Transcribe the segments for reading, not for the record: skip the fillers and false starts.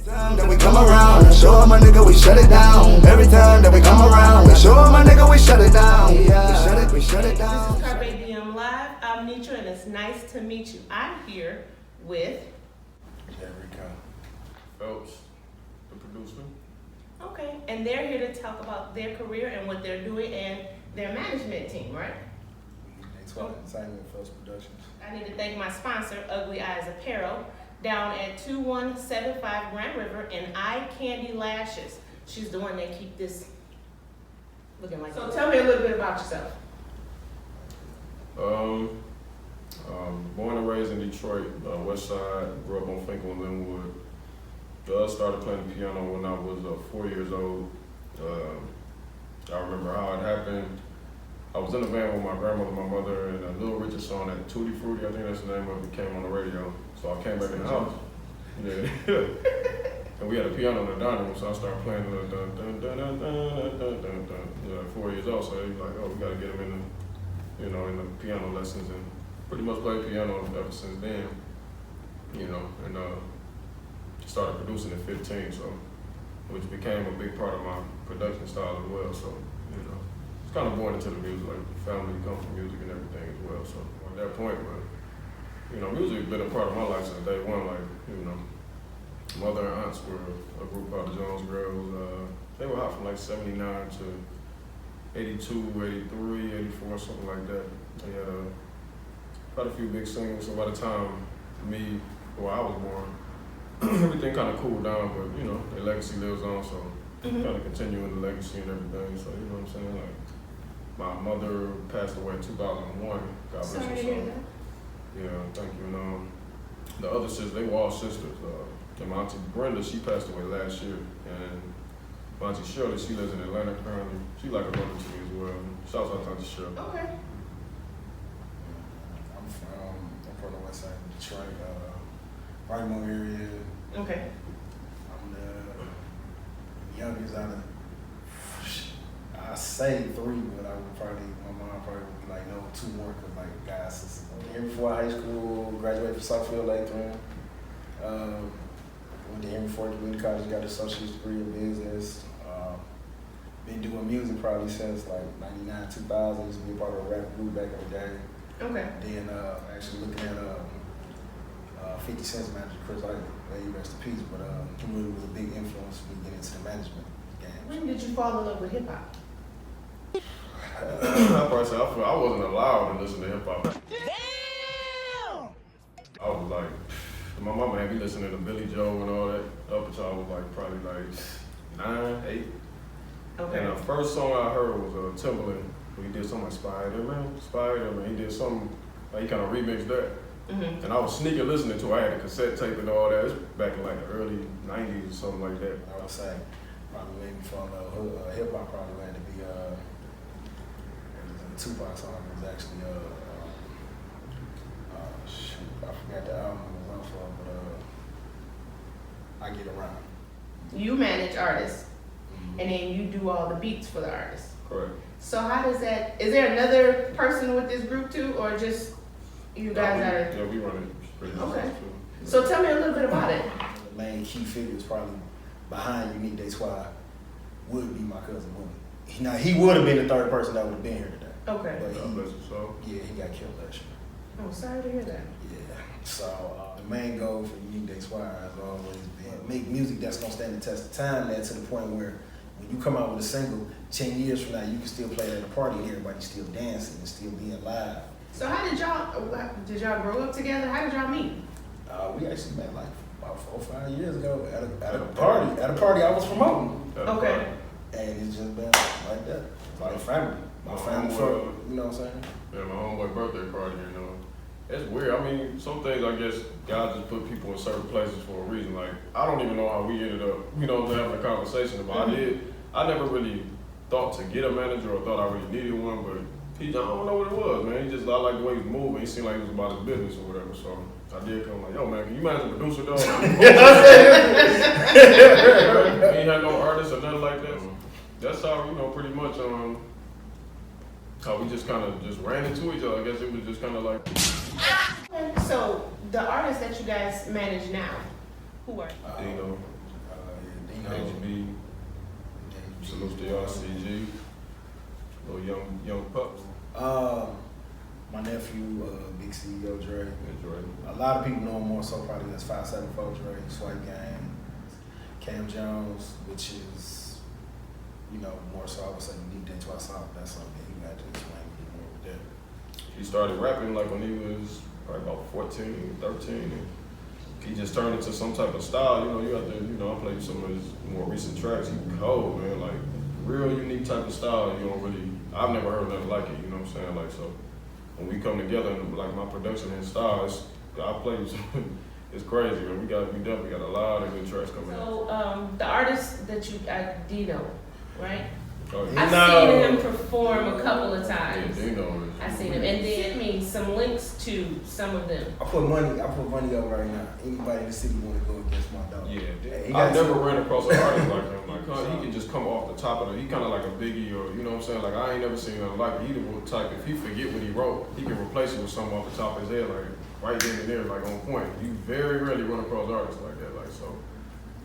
Then we come around, show 'em a nigga, we shut it down. Every time that we come around, we show 'em a nigga, we shut it down. Yeah, we shut it down. This is Carpe Diem Live. I'm Nitra, and it's nice to meet you. I'm here with Rico Phelpz, the producer. Okay, and they're here to talk about their career and what they're doing and their management team, right? Same with Phelpz Production. I need to thank my sponsor, Ugly Eyes Apparel, down at 2175 Grand River, and Eye Candy Lashes. She's the one that keep this looking like. So tell me a little bit about yourself. Born and raised in Detroit, West Side. Grew up on Finkel and Linwood. Started playing the piano when I was 4 years old. I remember how it happened. I was in the van with my grandmother, my mother, and a Little Richard song that Tutti Frutti, I think that's the name of it, came on the radio. So I came back in the house. Yeah. And we had a piano in the dining room, so I started playing the dun dun dun dun dun dun dun dun. Yeah, 4 years old, so he was like, oh, we gotta get him in the, in the piano lessons, and pretty much played piano ever since then. And started producing at 15, so which became a big part of my production style as well. So it's kind of born into the music, like family comes from music and everything as well. So at that point, but music has been a part of my life since day one. Like mother and aunts were a group called the Jones Girls. They were hot from like 79 to 82, 83, 84, something like that. They had quite a few big singles. So by the time I was born, everything kind of cooled down, but their legacy lives on, so kind of continuing the legacy and everything. So you know what I'm saying? Like my mother passed away in 2001. God bless her soul. Yeah, thank you. And the other sisters, they were all sisters. And my auntie Brenda, she passed away last year, and my auntie Shirley, she lives in Atlanta currently. She's like a brother to me as well. Shouts out to Auntie Shirley. Okay. I'm from the West Side of Detroit, Baltimore area. Okay. I'm the youngest out of, I say 3, but my mom probably would be like, no, 2 more, because like guys, sisters. Here before high school, graduated from Southfield Latham. Went to Henry Ford Community College, got an associate's degree in business. Been doing music probably since like 99, 2000. Used to be a part of a rap group back in the day. Okay. Then actually looking at 50 Cent's manager, Chris Isaac, may he rest in peace, but he really was a big influence when we get into the management game. When did you fall in love with hip hop? I wasn't allowed to listen to hip hop. Damn! I was like, my mama had me listening to Billy Joel and all that up until I was like probably like 9, 8. Okay. And the first song I heard was Timbaland. He did something like Spider-Man. He did something, like he kind of remixed that. Mm-hmm. And I was sneaking listening to it. I had a cassette tape and all that. It's back in like the early 90s or something like that. I would say probably maybe from hip hop probably had to be a Tupac song. It was actually I forgot the album it was on for, but I Get Around. You manage artists, and then you do all the beats for the artists. Correct. So how does that? Is there another person with this group too, or just you guys are? Yeah, we run it pretty much. Okay. So tell me a little bit about it. The main key figures probably behind Unique Detwah would be my cousin Willie. Now he would have been the third person that would have been here today. Okay. But he got killed last year. Oh, sorry to hear that. Yeah. So the main goal for Unique Detwah has always been make music that's gonna stand the test of time. That to the point where when you come out with a single, 10 years from now, you can still play it at a party and everybody's still dancing and still being live. So how did y'all grow up together? How did y'all meet? We actually met like about 4 or 5 years ago at a party. At a party I was promoting. Okay. And it's just been like that. Like family. My family, you know what I'm saying? Yeah, my homeboy birthday party, It's weird. I mean, some things I guess God just put people in certain places for a reason. Like, I don't even know how we ended up, having a conversation about I never really thought to get a manager or thought I really needed one, but I don't know what it was, man. I like the way he was moving. He seemed like it was about his business or whatever. So I did come like, yo, man, can you manage a producer, dog? He ain't had no artists or nothing like that. That's how, pretty much, how we just kind of just ran into each other. I guess it was just kind of like. So the artists that you guys manage now, who are? D-Noe. lot of people know him more so probably as 5'7" Phelpz, Dre, Swipe Gang, Cam Jones, which is, you know, more so I would say Unique Detwah. That's something that you had to explain more with that. He started rapping like when he was probably about 14, 13. And he just turned into some type of style. You know, you have to, you know, I played some of his more recent tracks. He cold, man, like real unique type of style. You don't really, I've never heard nothing like it, you know what I'm saying? Like, so when we come together and like my production and style, I play with some, it's crazy, man. We definitely got a lot of good tracks coming out. So, the artist that you, D-Noe, right? Oh, I've seen him perform a couple of times. Yeah, D-Noe. I've seen him, and then sent me some links to some of them. I put money up right now. Anybody in the city want to go against my dog? Yeah, hey, I've never ran across an artist like him. Like, he can just come off the top of it. He kind of like a Biggie, or you know what I'm saying? Like, I ain't never seen nothing like it. He the type, if he forget what he wrote, he can replace it with something off the top of his head, like right then and there, like on point. You very rarely run across artists like that. Like, so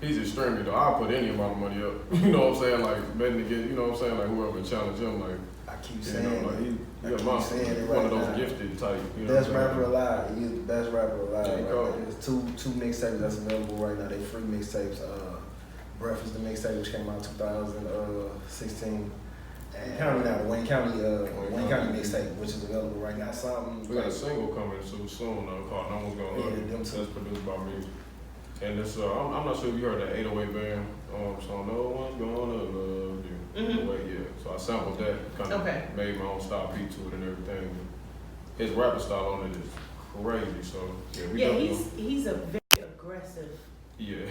he's extremely though. I'll put any amount of money up. You know what I'm saying? Like betting to get, you know what I'm saying? Like whoever challenge him, like I keep you saying know, like he's a monster. Saying it One right of those now. gifted type. You know Best what I'm rapper alive. He is the best rapper alive. Yeah, Right cool. now. There's two mixtapes that's available right now. They free mixtapes. Breath is the mixtape which came out 2016. And County now, the Wayne County mixtape, which is available right now. Something We got a single coming soon called No One's Gonna Love You. That's produced by me. And it's I'm not sure if you heard that 808 band song, No One's Gonna Love You. Yeah. So I sampled that, kind of made my own style beat to it and everything. His rapper style on it is crazy. So yeah, he's a very aggressive. Yeah.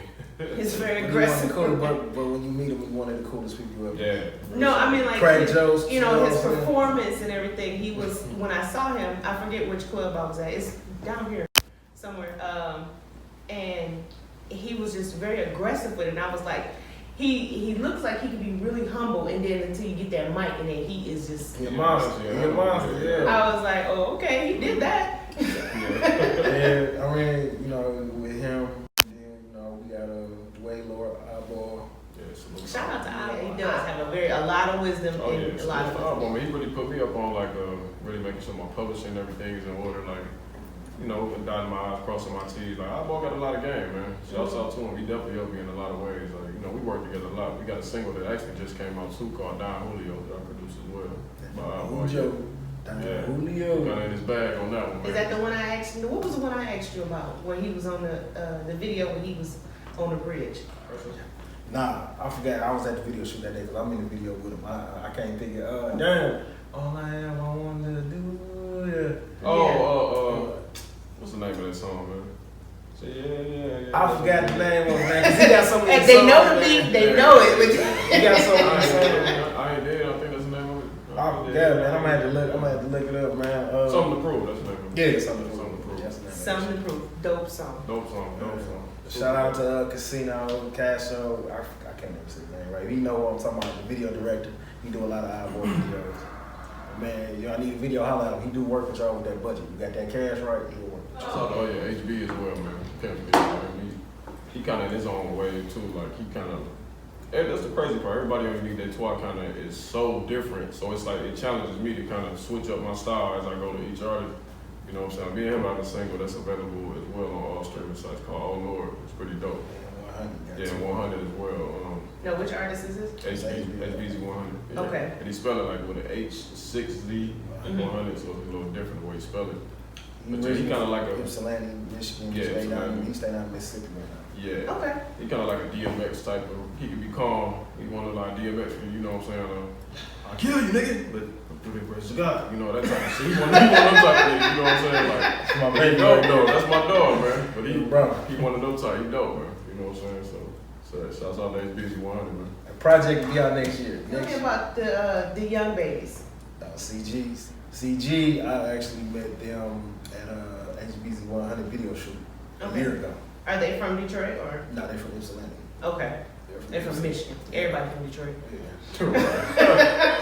He's very aggressive. But when you meet him, he's one of the coolest people ever. Yeah. No, I mean like Craig Jones, you know, his performance and everything. He was when I saw him, I forget which club I was at. It's down here somewhere. And he was just very aggressive with it. And I was like, he looks like he could be really humble, and then until you get that mic, and then he is just He's a monster. He's a monster. Yeah. I was like, oh, okay, he did that. Yeah. I mean, you know, with him. Oddball. Yeah, Shout out to Oddball. He does have a lot of wisdom and a lot of Oddball, man, he really put me up on like really making sure my publishing and everything is in order. Like, you know, dotting my I's, crossing my T's. Like, Oddball got a lot of game, man. Shouts out to him. He definitely helped me in a lot of ways. Like, you know, we work together a lot. We got a single that actually just came out too called Don Julio that I produced as well. Julio. Julio. Got in his bag on that one. Is that the one I asked you? What was the one I asked you about? Where he was on the video when he was on the bridge? Nah, I forgot. I was at the video shoot that day because I'm in the video with him. I can't think of damn. All I want to do. What's the name of that song, man? So, yeah. I forgot the name of it, man. Cause he got so many. And they know the beat. They know it. He got so many songs. I ain't dead. I think that's the name of it. I forgot, man. I'm gonna have to look it up, man. Something to Prove. That's the name of it. Yeah, Something to Prove. Something to Prove. Dope song. Dope song. Shout out to Casino, Casho. I can't never say his name right. He know what I'm talking about. The video director. He do a lot of Oddball videos. Man, y'all need a video, holla at him. He do work with y'all with that budget. You got that cash right, he'll work. Oh yeah, HB as well, man. Can't forget him. He kind of in his own way too. Like he kind of. And that's the crazy part. Everybody on Unique Detwah kind of is so different. So it's like it challenges me to kind of switch up my style as I go to each artist. You know what I'm saying? Me and him have a single that's available as well on all streaming sites called Oh Lord. It's pretty dope. Yeah, 100 as well. No, which artist is this? HBZ100. Yeah. Okay. And he spelled it like with an H6Z100, so it's a little different the way he spelled it. But he kind of like a Ypsilanti, Michigan. Yeah, He stay down in Mississippi right now. Yeah. Okay. He kind of like a DMX type of. He can be calm. He one of like DMX. You know what I'm saying? I'll kill you, nigga. But through the grace of God, you know that type of shit. He one of them type of niggas. You know what I'm saying? Like, That's my he baby. dope. That's my dog, man. But He he one of them type. He dope, man. You know what I'm saying? So shouts out to HBZ100, man. Project will be out next year. Tell me about the young babies. CGs. CG, I actually met them at HBZ100 video shoot a year ago. Are they from Detroit or? No, they're from Ypsilanti. Okay. They're from Michigan. Everybody from Detroit. Yeah.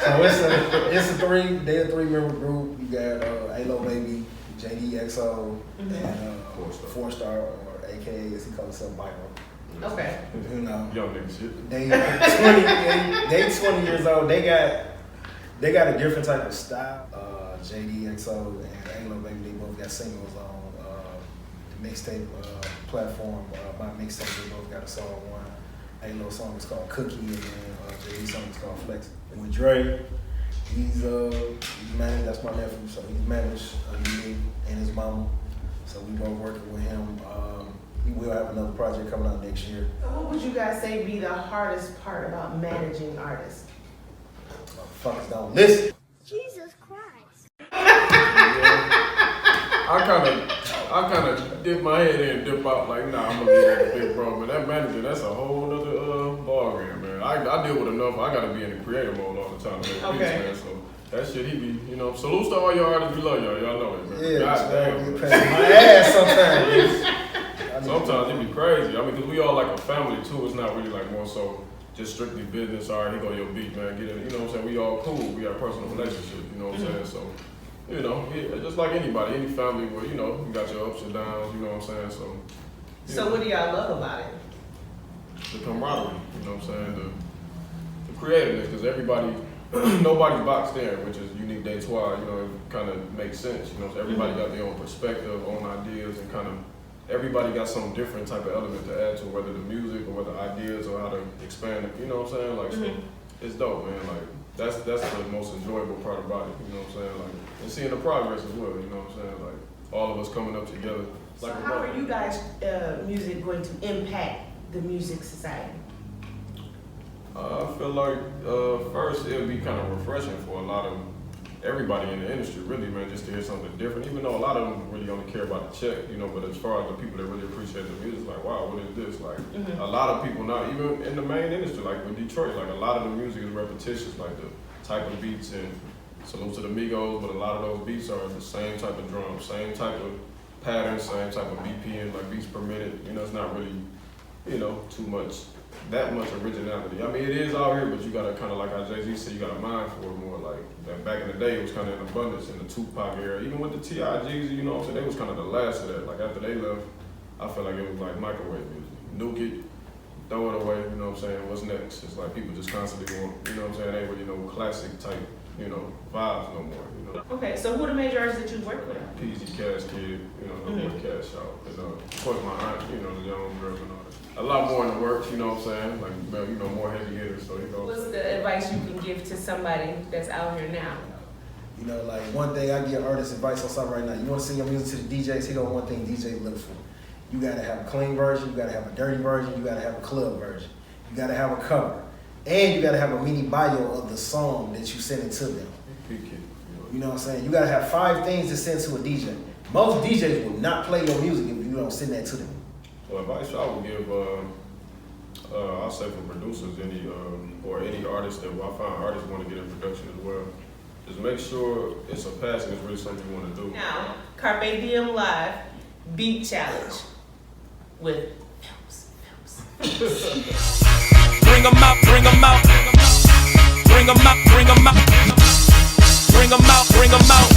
So it's a they're a 3-member group. You got Alo Baby, JDXO, and 4-Star, or AKA as he calls himself Byron. Okay. You know. Young nigga shit. They 20 years old. They got a different type of style. JDXO and Alo Baby, they both got singles on mixtape platform. My mixtape, we both got a song on. A little song is called Cookie, and then the song is called Flex. And with Dre, he's managed. That's my nephew, so he's managed Unique and his mama. So we both working with him. We will have another project coming out next year. So what would you guys say be the hardest part about managing artists? Fuckers don't listen. Jesus Christ. I kind of dip my head in and dip out like, nah, I'm gonna leave that to big bro. But that manager, that's a whole other ball game, man. I deal with enough. I gotta be in the creative mode all the time, man. Okay. Man, so that shit, he be, salute to all your artists. We love y'all. Y'all know it, man. Yeah, God damn. my ass sometimes. Sometimes it be crazy. I mean, because we all like a family too. It's not really like more so just strictly business. All right, here go your beat, man. Get it. You know what I'm saying? We all cool. We got a personal relationship. You know what I'm saying? So, just like anybody, any family where, you got your ups and downs. You know what I'm saying? So what do y'all love about it? The camaraderie. You know what I'm saying? The creativeness. Because everybody, nobody's boxed in, which is Unique Detwah. It kind of makes sense. So everybody got their own perspective, own ideas, and kind of. Everybody got some different type of element to add to whether the music or whether ideas or how to expand it. You know what I'm saying? Like, so it's dope, man. Like, that's the most enjoyable part about it. You know what I'm saying? Like, and seeing the progress as well. You know what I'm saying? Like, all of us coming up together. So how are you guys' music going to impact the music society? I feel like first it'll be kind of refreshing for a lot of everybody in the industry, really, man, just to hear something different. Even though a lot of them really only care about the check, but as far as the people that really appreciate the music, like, wow, what is this? Like, a lot of people now, even in the main industry, like with Detroit, like a lot of the music is repetitious, like the type of beats and salute to the Migos, but a lot of those beats are the same type of drum, same type of pattern, same type of BPM, like beats per minute. It's not really, that much originality. I mean, it is out here, but you gotta kind of, like how Jay-Z said, you gotta mine for it more. Like, that back in the day, it was kind of in abundance in the Tupac era. Even with the T.I.G's, you know what I'm saying, they was kind of the last of that. Like, after they left, I feel like it was like microwave music. Nuke it, throw it away, you know what I'm saying, what's next? It's like people just constantly want, you know what I'm saying, they ain't really no classic type, vibes no more, Okay, so who are the major artists that you work with? PZ Cash Kid, no more Cash Out. And, of course, my aunt, the young girls and all that. A lot more in the works, you know what I'm saying? Like, more heavy hitters, so, What's the advice you can give to somebody that's out here now? Like one day I give artists advice on something right now. You want to send your music to the DJs, here go one thing DJ looks for. You gotta have a clean version, you gotta have a dirty version, you gotta have a club version. You gotta have a cover. And you gotta have a mini bio of the song that you send it to them. You know what I'm saying? You gotta have 5 things to send to a DJ. Most DJs will not play your music if you don't send that to them. Well, advice I would give, I'll say for producers, or any artist that I find artists want to get in production as well, just make sure it's a passion, it's really something you want to do. Now, Carpe Diem Live Beat Challenge with Phelpz. Bring 'em out, bring 'em out. Bring 'em out, bring 'em out. Bring 'em out, bring 'em out.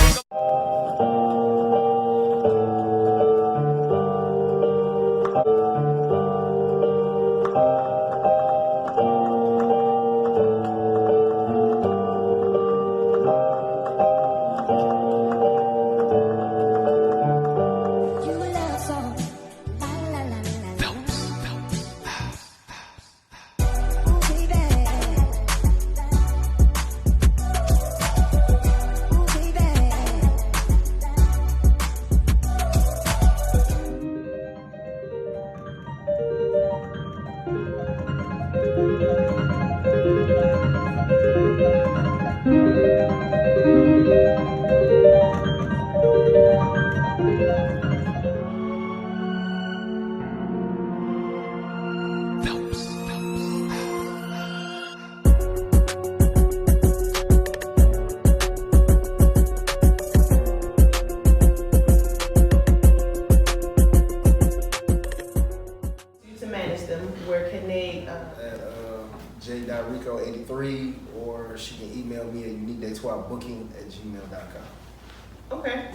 Rico83, or she can email me at uniquedetwahbooking@gmail.com. Okay.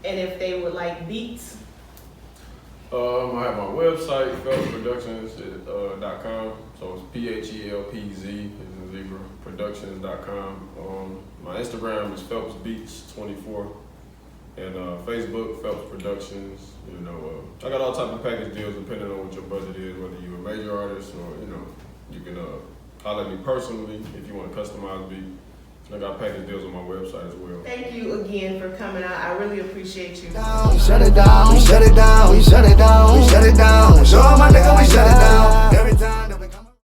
And if they would like beats? I have my website, Phelpz Productions.com. So it's PHELPZ, Productions.com. My Instagram is Phelpz Beats 24. And Facebook, Phelpz Productions. You know, I got all type of package deals depending on what your budget is, whether you're a major artist or, you know, you can holler at me personally if you want to customize beat. I got package deals on my website as well. Thank you again for coming out. I really appreciate you. We shut it down, we shut it down, we shut it down, we shut it down. Show my nigga we shut it down.